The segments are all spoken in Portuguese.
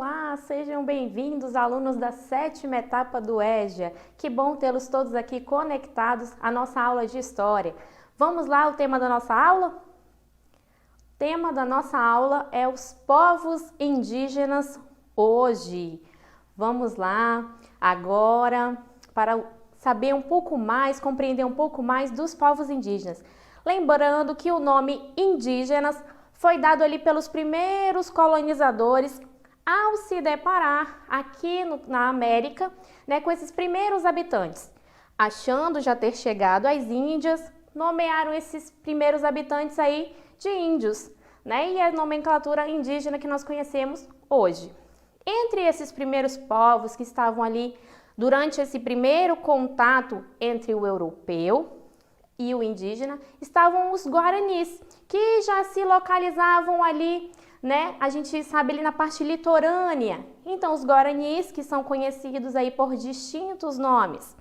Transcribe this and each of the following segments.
Olá, sejam bem-vindos, alunos da 7ª etapa do EJA. Que bom tê-los todos aqui conectados à nossa aula de História. Vamos lá, o tema da nossa aula? O tema da nossa aula é os povos indígenas hoje. Vamos lá, agora, para saber um pouco mais, compreender um pouco mais dos povos indígenas. Lembrando que o nome indígenas foi dado ali pelos primeiros colonizadores ao se deparar aqui na América, com esses primeiros habitantes. Achando já ter chegado às Índias, nomearam esses primeiros habitantes aí de índios, e a nomenclatura indígena que nós conhecemos hoje. Entre esses primeiros povos que estavam ali durante esse primeiro contato entre o europeu e o indígena, estavam os guaranis, que já se localizavam ali, a gente sabe ali na parte litorânea. Então, os guaranis, que são conhecidos aí por distintos nomes,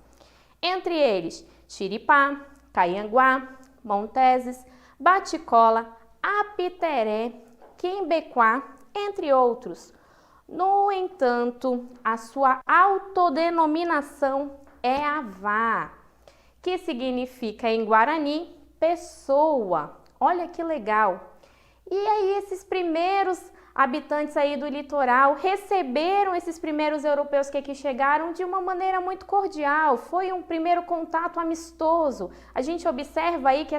entre eles Chiripá, Caianguá, Monteses, Baticola, Apiteré, Quembequá, entre outros. No entanto, a sua autodenominação é Avá, que significa em Guarani, pessoa. Olha que legal! E aí esses primeiros habitantes aí do litoral receberam esses primeiros europeus que aqui chegaram de uma maneira muito cordial. Foi um primeiro contato amistoso. A gente observa aí que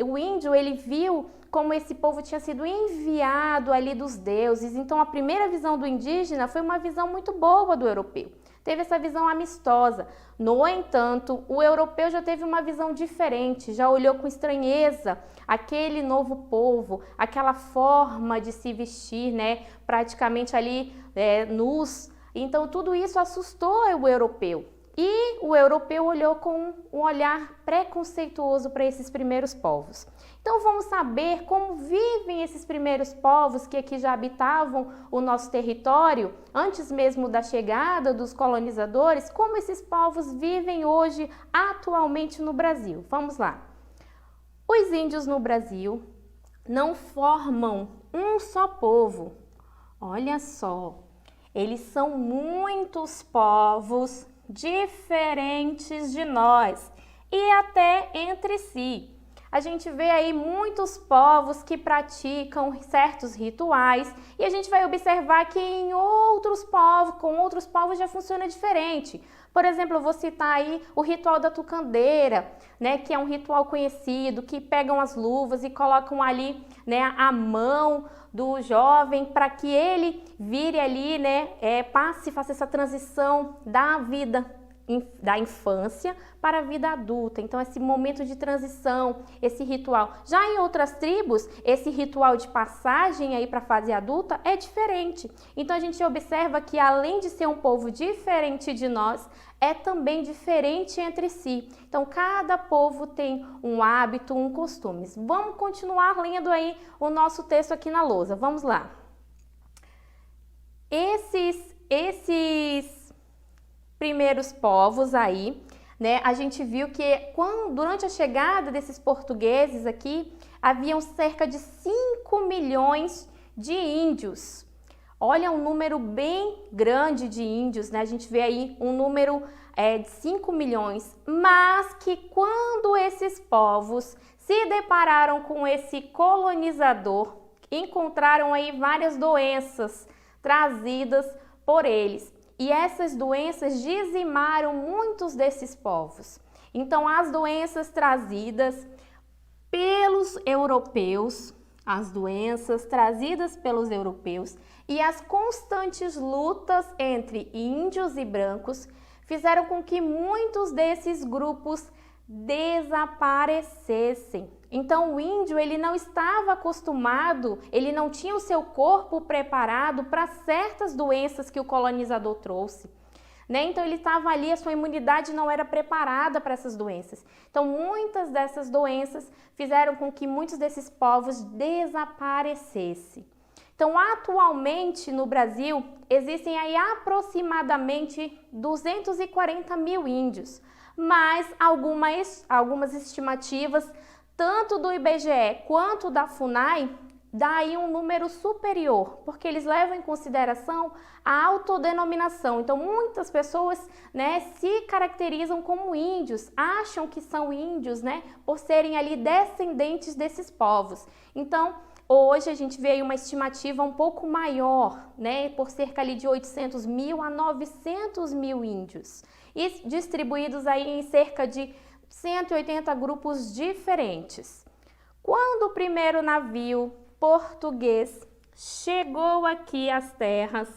o índio, ele viu como esse povo tinha sido enviado ali dos deuses. Então a primeira visão do indígena foi uma visão muito boa do europeu. Teve essa visão amistosa. No entanto, o europeu já teve uma visão diferente, já olhou com estranheza aquele novo povo, aquela forma de se vestir, praticamente ali nus. Então tudo isso assustou o europeu. E o europeu olhou com um olhar preconceituoso para esses primeiros povos. Então vamos saber como vivem esses primeiros povos que aqui já habitavam o nosso território, antes mesmo da chegada dos colonizadores, como esses povos vivem hoje, atualmente no Brasil. Vamos lá. Os índios no Brasil não formam um só povo. Olha só, eles são muitos povos diferentes de nós e até entre si. A gente vê aí muitos povos que praticam certos rituais e a gente vai observar que em outros povos, com outros povos já funciona diferente. Por exemplo, eu vou citar aí o ritual da tucandeira, que é um ritual conhecido, que pegam as luvas e colocam ali, a mão do jovem para que ele vire ali, faça essa transição da vida da infância para a vida adulta. Então esse momento de transição, esse ritual. Já em outras tribos, esse ritual de passagem aí para a fase adulta é diferente. Então a gente observa que além de ser um povo diferente de nós, é também diferente entre si. Então cada povo tem um hábito, um costume. Vamos continuar lendo aí o nosso texto aqui na lousa. Vamos lá. Esses primeiros povos aí, a gente viu que durante a chegada desses portugueses aqui, haviam cerca de 5 milhões de índios. Olha, um número bem grande de índios, A gente vê aí um número de 5 milhões, mas que quando esses povos se depararam com esse colonizador, encontraram aí várias doenças trazidas por eles. E essas doenças dizimaram muitos desses povos. Então, as doenças trazidas pelos europeus, e as constantes lutas entre índios e brancos fizeram com que muitos desses grupos desaparecessem. Então o índio, ele não estava acostumado, ele não tinha o seu corpo preparado para certas doenças que o colonizador trouxe. Então ele estava ali, a sua imunidade não era preparada para essas doenças. Então muitas dessas doenças fizeram com que muitos desses povos desaparecessem. Então atualmente no Brasil existem aí aproximadamente 240 mil índios, mas algumas estimativas tanto do IBGE quanto da FUNAI dá aí um número superior, porque eles levam em consideração a autodenominação. Então, muitas pessoas, né, se caracterizam como índios, acham que são índios, né, por serem ali descendentes desses povos. Então, hoje a gente vê aí uma estimativa um pouco maior, né, por cerca ali de 800 mil a 900 mil índios, e distribuídos aí em cerca de 180 grupos diferentes. Quando o primeiro navio português chegou aqui às terras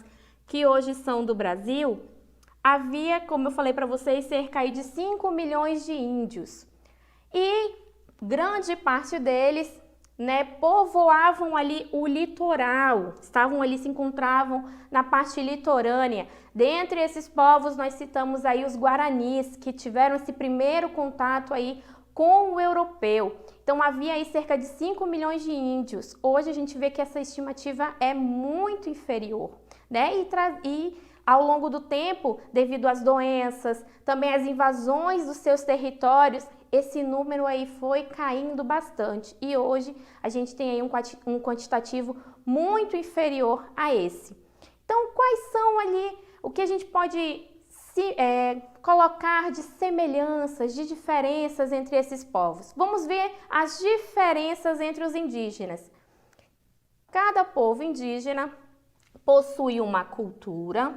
que hoje são do Brasil, havia, como eu falei para vocês, cerca de 5 milhões de índios. E grande parte deles, né, povoavam ali o litoral, se encontravam na parte litorânea. Dentre esses povos, nós citamos aí os guaranis, que tiveram esse primeiro contato aí com o europeu. Então, havia aí cerca de 5 milhões de índios. Hoje a gente vê que essa estimativa é muito inferior, né? E ao longo do tempo, devido às doenças, também às invasões dos seus territórios, esse número aí foi caindo bastante. E hoje a gente tem aí um quantitativo muito inferior a esse. Então, quais são ali o que a gente pode colocar de semelhanças, de diferenças entre esses povos? Vamos ver as diferenças entre os indígenas. Cada povo indígena possui uma cultura,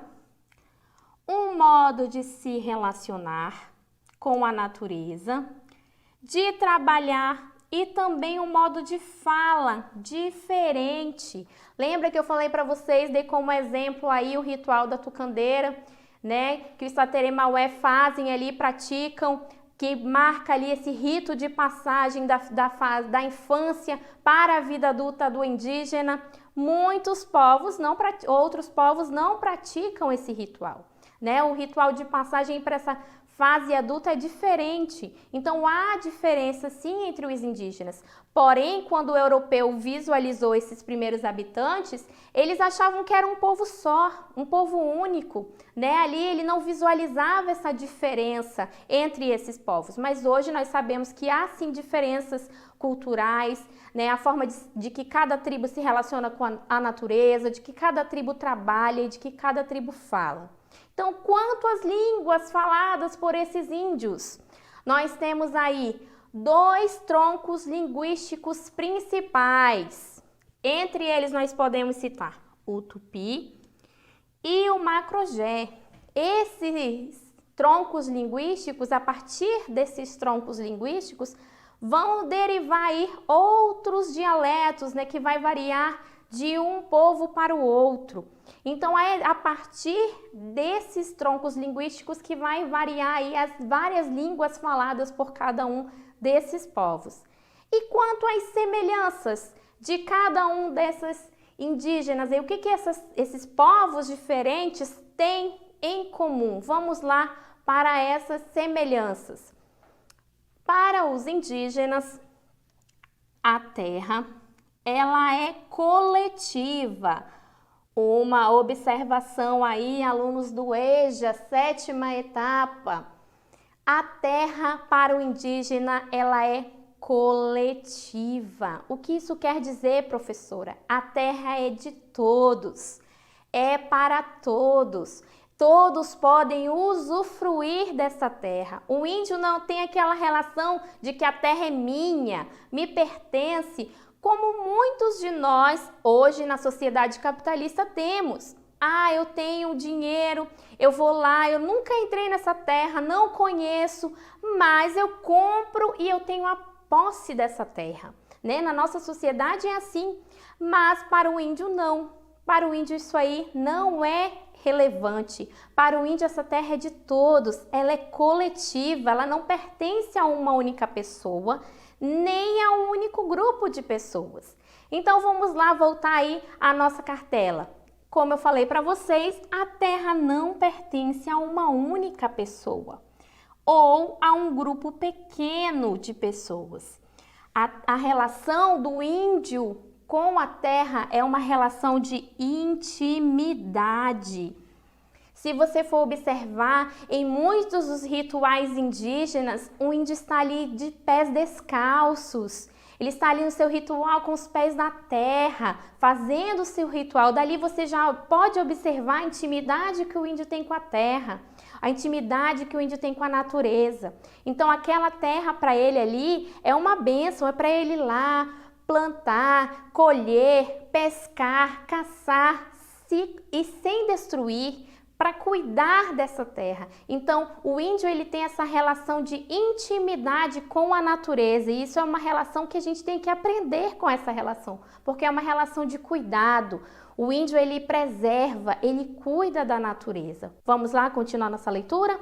um modo de se relacionar com a natureza, de trabalhar e também um modo de fala diferente. Lembra que eu falei para vocês, dei como exemplo aí o ritual da tucandeira, né, que os Saterê-Maué fazem ali, praticam, que marca ali esse rito de passagem da infância para a vida adulta do indígena. Muitos povos, outros povos não praticam esse ritual, né? O ritual de passagem para essa fase adulta é diferente. Então há diferença sim entre os indígenas. Porém, quando o europeu visualizou esses primeiros habitantes, eles achavam que era um povo só, um povo único, né? Ali ele não visualizava essa diferença entre esses povos. Mas hoje nós sabemos que há sim diferenças culturais, né? A forma de que cada tribo se relaciona com a natureza, de que cada tribo trabalha e de que cada tribo fala. Então, quanto às línguas faladas por esses índios, nós temos aí 2 troncos linguísticos principais. Entre eles nós podemos citar o tupi e o macrogé. Esses troncos linguísticos, a partir desses troncos linguísticos, vão derivar aí outros dialetos, né, que vai variar de um povo para o outro. Então, é a partir desses troncos linguísticos que vai variar aí as várias línguas faladas por cada um desses povos. E quanto às semelhanças de cada um desses indígenas, o que esses povos diferentes têm em comum? Vamos lá para essas semelhanças. Para os indígenas, a terra, ela é coletiva. Uma observação aí, alunos do EJA, 7ª etapa. A terra para o indígena, ela é coletiva. O que isso quer dizer, professora? A terra é de todos, é para todos. Todos podem usufruir dessa terra. O índio não tem aquela relação de que a terra é minha, me pertence, como muitos de nós hoje na sociedade capitalista temos. Ah, eu tenho dinheiro, eu vou lá, eu nunca entrei nessa terra, não conheço, mas eu compro e eu tenho a posse dessa terra, né? Na nossa sociedade é assim, mas para o índio não. Para o índio isso aí não é relevante. Para o índio essa terra é de todos, ela é coletiva, ela não pertence a uma única pessoa, nem a um único grupo de pessoas. Então vamos lá voltar aí à nossa cartela. Como eu falei para vocês, a terra não pertence a uma única pessoa ou a um grupo pequeno de pessoas. A relação do índio com a terra é uma relação de intimidade. Se você for observar, em muitos dos rituais indígenas, o índio está ali de pés descalços. Ele está ali no seu ritual com os pés na terra, fazendo o seu ritual. Dali você já pode observar a intimidade que o índio tem com a terra, a intimidade que o índio tem com a natureza. Então aquela terra para ele ali é uma bênção, é para ele ir lá plantar, colher, pescar, caçar e sem destruir, para cuidar dessa terra. Então, o índio ele tem essa relação de intimidade com a natureza, e isso é uma relação que a gente tem que aprender com essa relação, porque é uma relação de cuidado. O índio ele preserva, ele cuida da natureza. Vamos lá continuar nossa leitura?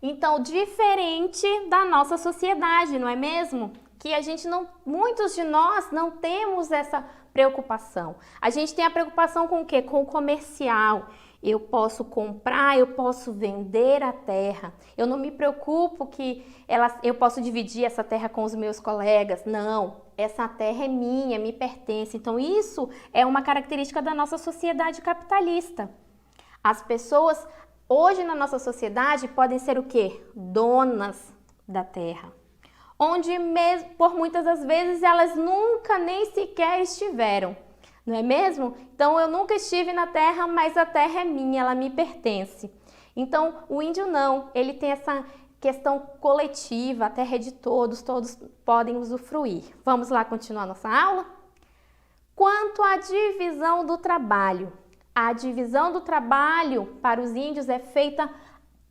Então, diferente da nossa sociedade, não é mesmo? Que a gente não, muitos de nós não temos essa preocupação. A gente tem a preocupação com o quê? Com o comercial. Eu posso comprar, eu posso vender a terra. Eu não me preocupo que eu posso dividir essa terra com os meus colegas. Não, essa terra é minha, me pertence. Então isso é uma característica da nossa sociedade capitalista. As pessoas hoje na nossa sociedade podem ser o quê? Donas da terra. Onde mesmo, por muitas das vezes elas nunca nem sequer estiveram. Não é mesmo? Então eu nunca estive na terra, mas a terra é minha, ela me pertence. Então o índio não, ele tem essa questão coletiva, a terra é de todos, todos podem usufruir. Vamos lá continuar nossa aula? Quanto à divisão do trabalho, a divisão do trabalho para os índios é feita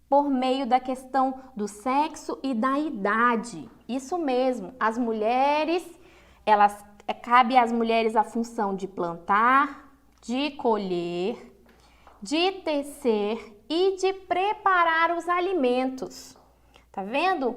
por meio da questão do sexo e da idade. Isso mesmo, as mulheres, cabe às mulheres a função de plantar, de colher, de tecer e de preparar os alimentos. Tá vendo?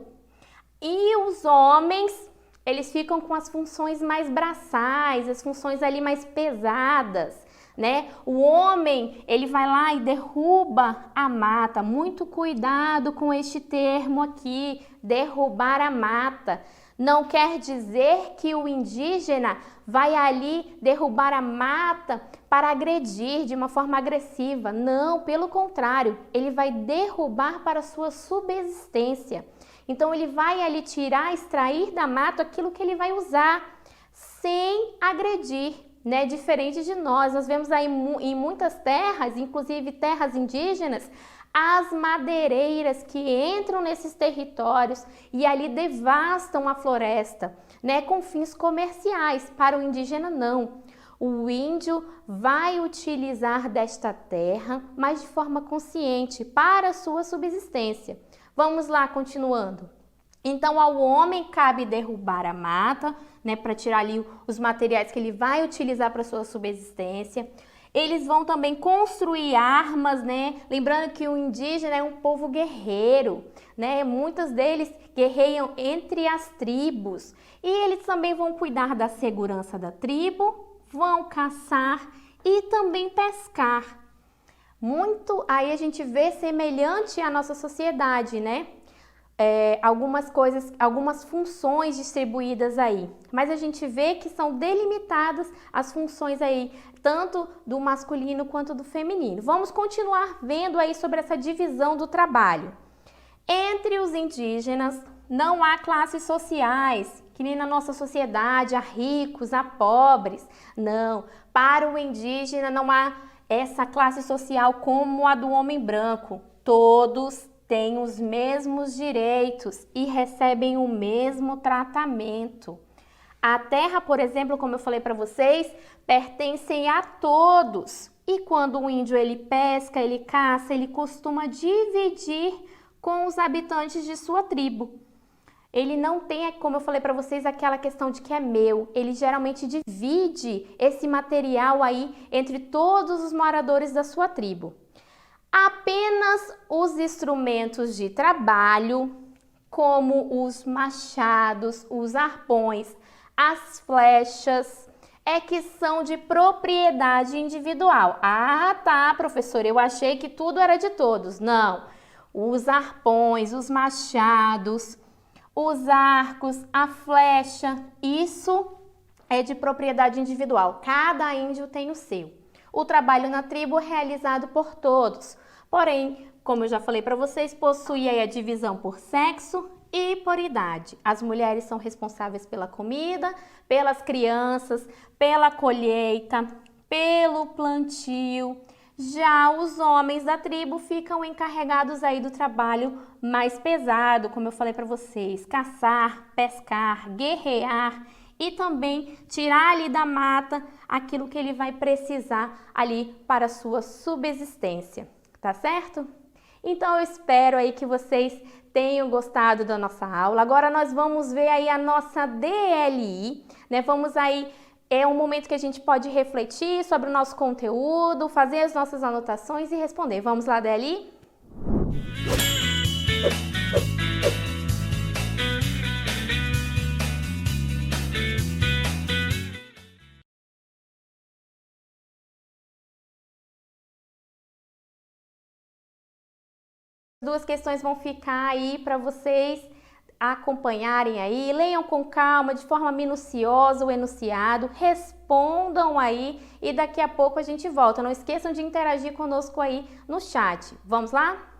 E os homens, eles ficam com as funções mais braçais, as funções ali mais pesadas, né? O homem, ele vai lá e derruba a mata. Muito cuidado com este termo aqui, derrubar a mata. Não quer dizer que o indígena vai ali derrubar a mata para agredir de uma forma agressiva. Não, pelo contrário, ele vai derrubar para sua subsistência. Então ele vai ali tirar, extrair da mata aquilo que ele vai usar, sem agredir, né? Diferente de nós vemos aí em muitas terras, inclusive terras indígenas, as madeireiras que entram nesses territórios e ali devastam a floresta, né, com fins comerciais. Para o indígena, não. O índio vai utilizar desta terra, mas de forma consciente, para a sua subsistência. Vamos lá, continuando. Então, ao homem cabe derrubar a mata, né, para tirar ali os materiais que ele vai utilizar para a sua subsistência. Eles vão também construir armas, né? Lembrando que o indígena é um povo guerreiro, né? Muitos deles guerreiam entre as tribos. E eles também vão cuidar da segurança da tribo, vão caçar e também pescar. Muito aí a gente vê semelhante à nossa sociedade, né? Algumas coisas, algumas funções distribuídas aí, mas a gente vê que são delimitadas as funções aí, tanto do masculino quanto do feminino. Vamos continuar vendo aí sobre essa divisão do trabalho. Entre os indígenas não há classes sociais, que nem na nossa sociedade, há ricos, há pobres. Não, para o indígena não há essa classe social como a do homem branco. Todos têm os mesmos direitos e recebem o mesmo tratamento. A terra, por exemplo, como eu falei para vocês, pertence a todos. E quando o índio ele pesca, ele caça, ele costuma dividir com os habitantes de sua tribo. Ele não tem, como eu falei para vocês, aquela questão de que é meu. Ele geralmente divide esse material aí entre todos os moradores da sua tribo. Apenas os instrumentos de trabalho, como os machados, os arpões, as flechas, é que são de propriedade individual. Ah, tá, professora, eu achei que tudo era de todos. Não, os arpões, os machados, os arcos, a flecha, isso é de propriedade individual. Cada índio tem o seu. O trabalho na tribo é realizado por todos. Porém, como eu já falei para vocês, possui aí a divisão por sexo e por idade. As mulheres são responsáveis pela comida, pelas crianças, pela colheita, pelo plantio. Já os homens da tribo ficam encarregados aí do trabalho mais pesado, como eu falei para vocês, caçar, pescar, guerrear e também tirar ali da mata aquilo que ele vai precisar ali para a sua subsistência, tá certo? Então eu espero aí que vocês tenham gostado da nossa aula. Agora nós vamos ver aí a nossa DLI, né? Vamos aí, é um momento que a gente pode refletir sobre o nosso conteúdo, fazer as nossas anotações e responder. Vamos lá, DLI? Duas questões vão ficar aí para vocês acompanharem aí, leiam com calma, de forma minuciosa o enunciado, respondam aí e daqui a pouco a gente volta. Não esqueçam de interagir conosco aí no chat. Vamos lá?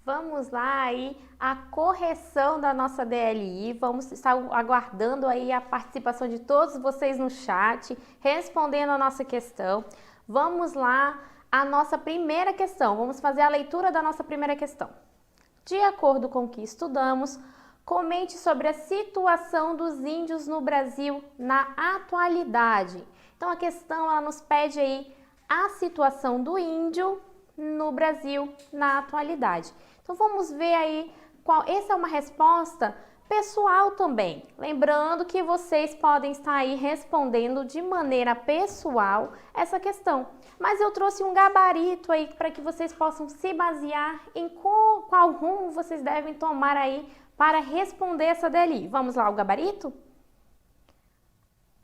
Vamos lá aí a correção da nossa DLI, vamos estar aguardando aí a participação de todos vocês no chat, respondendo a nossa questão. Vamos lá, a nossa primeira questão, vamos fazer a leitura da nossa primeira questão. De acordo com o que estudamos, comente sobre a situação dos índios no Brasil na atualidade. Então a questão ela nos pede aí a situação do índio no Brasil na atualidade. Então vamos ver aí essa é uma resposta pessoal também. Lembrando que vocês podem estar aí respondendo de maneira pessoal essa questão. Mas eu trouxe um gabarito aí para que vocês possam se basear em qual rumo vocês devem tomar aí para responder essa DLI. Vamos lá, o gabarito?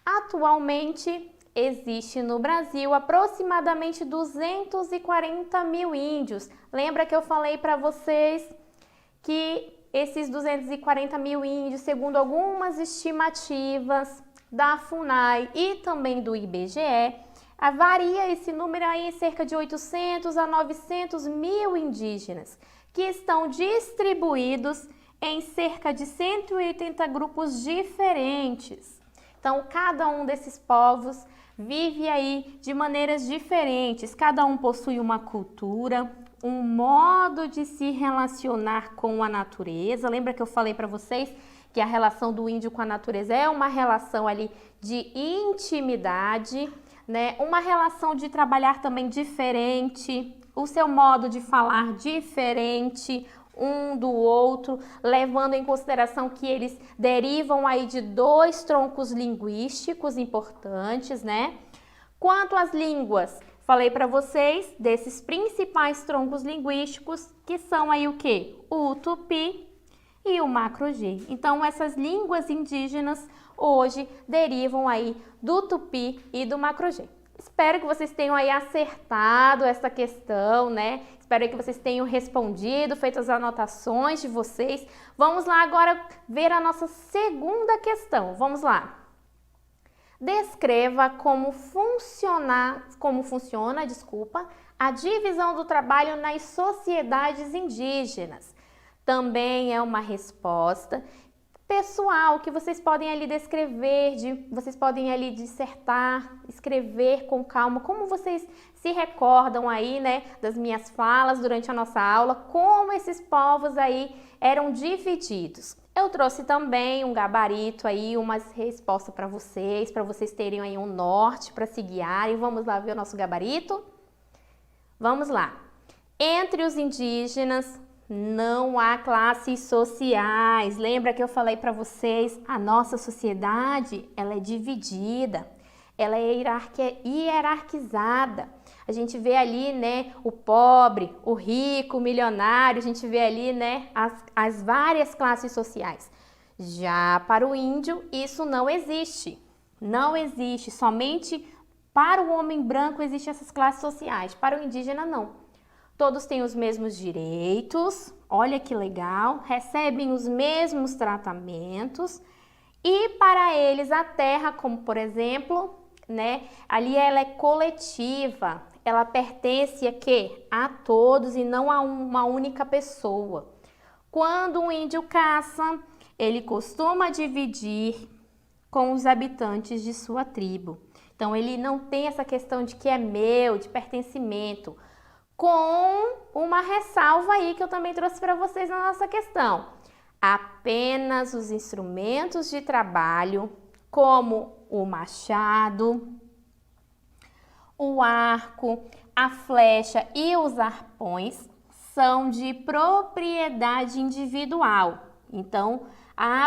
Atualmente, existe no Brasil aproximadamente 240 mil índios. Lembra que eu falei para vocês que esses 240 mil índios, segundo algumas estimativas da FUNAI e também do IBGE, varia esse número aí em cerca de 800 a 900 mil indígenas, que estão distribuídos em cerca de 180 grupos diferentes. Então, cada um desses povos vive aí de maneiras diferentes, cada um possui uma cultura, um modo de se relacionar com a natureza. Lembra que eu falei para vocês que a relação do índio com a natureza é uma relação ali de intimidade, né? Uma relação de trabalhar também diferente, o seu modo de falar diferente um do outro, levando em consideração que eles derivam aí de 2 troncos linguísticos importantes, né? Quanto às línguas, falei para vocês desses principais troncos linguísticos, que são aí o quê? O Tupi e o Macro-G. Então, essas línguas indígenas hoje derivam aí do Tupi e do Macro-G. Espero que vocês tenham aí acertado essa questão, né? Espero que vocês tenham respondido, feito as anotações de vocês. Vamos lá agora ver a nossa segunda questão. Vamos lá. Descreva como funciona a divisão do trabalho nas sociedades indígenas. Também é uma resposta pessoal que vocês podem ali descrever, vocês podem ali dissertar, escrever com calma, como vocês se recordam aí, né, das minhas falas durante a nossa aula, como esses povos aí eram divididos. Eu trouxe também um gabarito aí, uma resposta para vocês terem aí um norte para se guiarem. Vamos lá ver o nosso gabarito? Vamos lá. Entre os indígenas, não há classes sociais. Lembra que eu falei para vocês, a nossa sociedade, ela é dividida, ela é hierarquizada. A gente vê ali, né, o pobre, o rico, o milionário, a gente vê ali, né, as várias classes sociais. Já para o índio, isso não existe. Não existe, somente para o homem branco existem essas classes sociais, para o indígena não. Todos têm os mesmos direitos, olha que legal, recebem os mesmos tratamentos e para eles a terra, como por exemplo, né, ali ela é coletiva, ela pertence a quê? A todos e não a uma única pessoa. Quando um índio caça, ele costuma dividir com os habitantes de sua tribo. Então ele não tem essa questão de que é meu, de pertencimento, com uma ressalva aí que eu também trouxe para vocês na nossa questão. Apenas os instrumentos de trabalho, como o machado, o arco, a flecha e os arpões, são de propriedade individual. Então,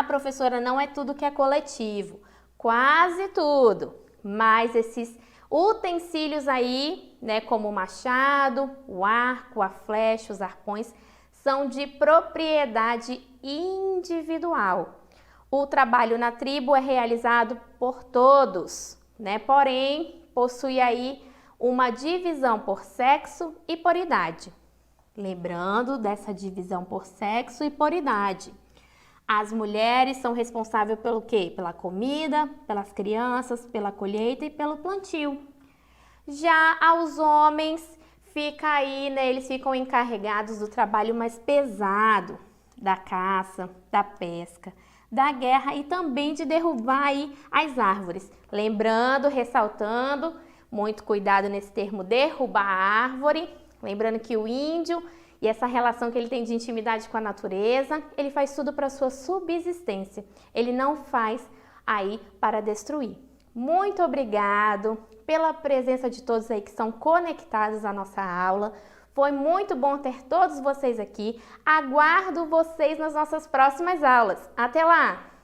professora, não é tudo que é coletivo, quase tudo, mas esses utensílios aí, né, como o machado, o arco, a flecha, os arpões, são de propriedade individual. O trabalho na tribo é realizado por todos, né? Porém, possui aí uma divisão por sexo e por idade. Lembrando dessa divisão por sexo e por idade. As mulheres são responsáveis pelo quê? Pela comida, pelas crianças, pela colheita e pelo plantio. Já aos homens, fica aí, né? Eles ficam encarregados do trabalho mais pesado, da caça, da pesca, da guerra e também de derrubar aí as árvores. Lembrando, ressaltando, muito cuidado nesse termo derrubar a árvore. Lembrando que o índio e essa relação que ele tem de intimidade com a natureza, ele faz tudo para sua subsistência. Ele não faz aí para destruir. Muito obrigado pela presença de todos aí que são conectados à nossa aula. Foi muito bom ter todos vocês aqui. Aguardo vocês nas nossas próximas aulas. Até lá!